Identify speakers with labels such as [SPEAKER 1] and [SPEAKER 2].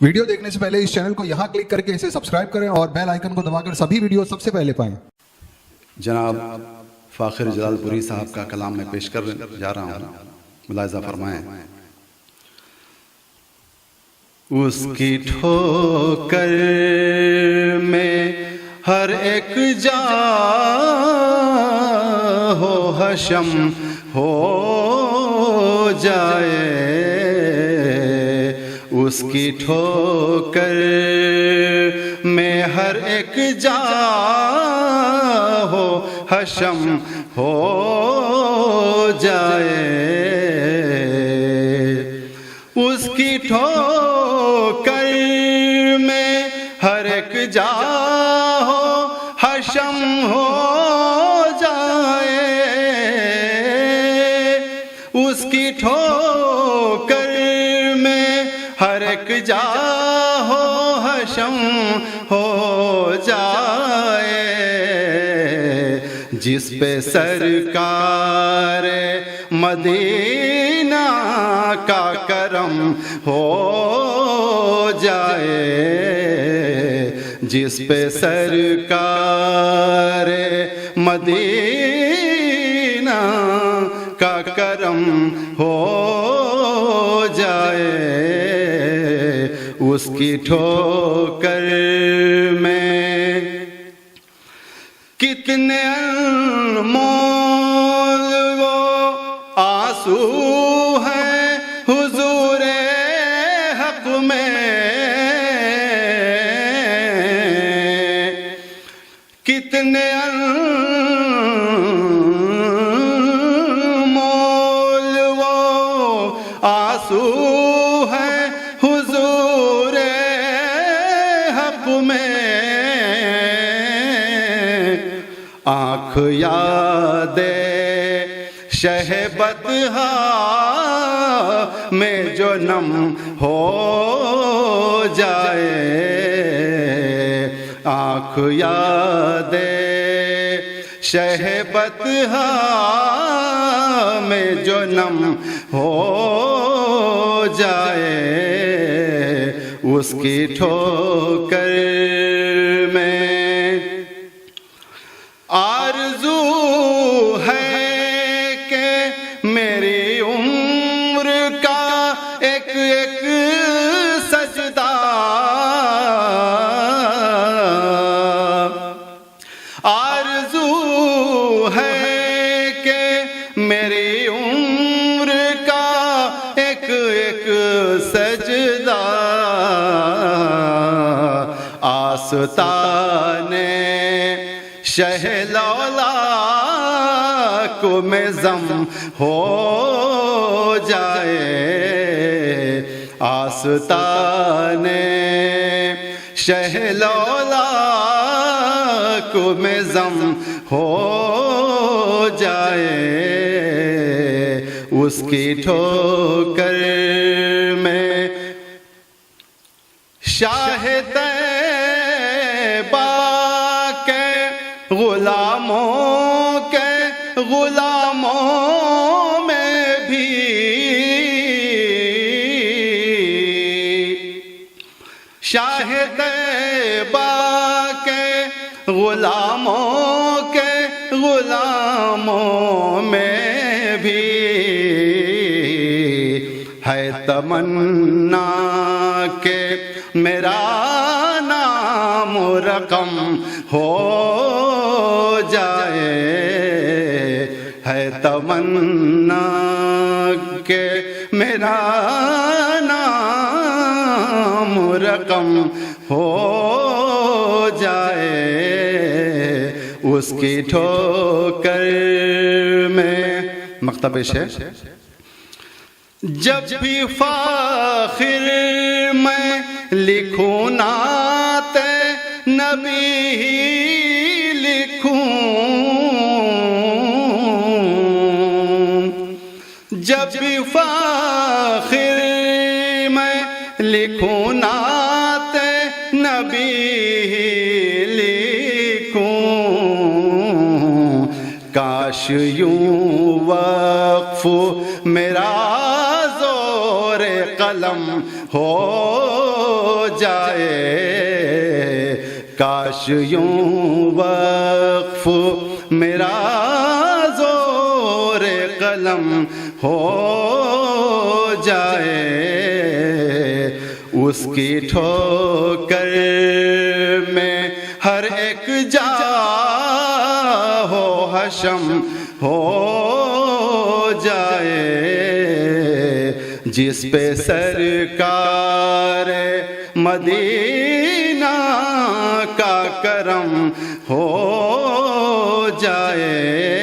[SPEAKER 1] Video دیکھنے سے پہلے اس چینل کو یہاں کلک کر کے اسے سبسکرائب کریں اور بیل آئیکن کو دبا کر سبھی ویڈیو سب سے پہلے پائیں۔
[SPEAKER 2] جناب فاخر جلال پوری صاحب کا کلام میں پیش کر جا رہا ہوں، ملاحظہ فرمائیں۔ اس کی ٹھوکر میں ہر ایک جا ہو حشم ہو جائے، اس کی ٹھوکر میں ہر ایک جا ہو حشم ہو جائے، اس کی ٹھوکر میں ہر ایک جا ہو حشم ہو جائے، اس کی ٹھوکر میں ہر ایک جا ہو حشم ہو جائے، جس پہ سرکار مدینہ کا کرم ہو جائے، جس پہ سرکار مدینہ کا کرم ہو جائے، اس کی ٹھوکر میں کتنے انمول وہ آنسو ہیں حضور حق میں، کتنے انمول وہ آنسو ہیں حضور حق میں، آنکھ یاد شہبتہا میں جو نم ہو جائے، آنکھ یاد شہبتہا میں جو نم ہو جائے، اس کی ٹھوکر میں آرزو ہے کہ میری عمر کا ایک ایک سجدہ، آرزو ہے کہ میری عمر کا ایک ایک سجدہ، آستانے شہ لولاک میں ضم ہو جائے، آستانے شہ لولاک میں ضم ہو جائے، اس کی ٹھوکر میں شاہ طیبہ کے غلاموں میں بھی شاہ طیبہ کے غلاموں میں بھی ہے تمنا کہ میرا نام رقم ہو جائے، ہے تمنا کہ میرا نام رقم ہو جائے، اس کی ٹھوکر میں مقطع پیش ہے۔ جب بھی فاخر میں لکھوں نعت نبی لکھوں، جب بھی فاخر میں لکھوں نعت نبی لکھوں، کاش یوں وقف میرا زور قلم ہو جائے کاش یوں وقف میرا زور قلم ہو جائے اس کی ٹھوکر میں ہر ایک جا ہو حشم ہو جائے جس پہ سرکار مدینہ کا کرم ہو جائے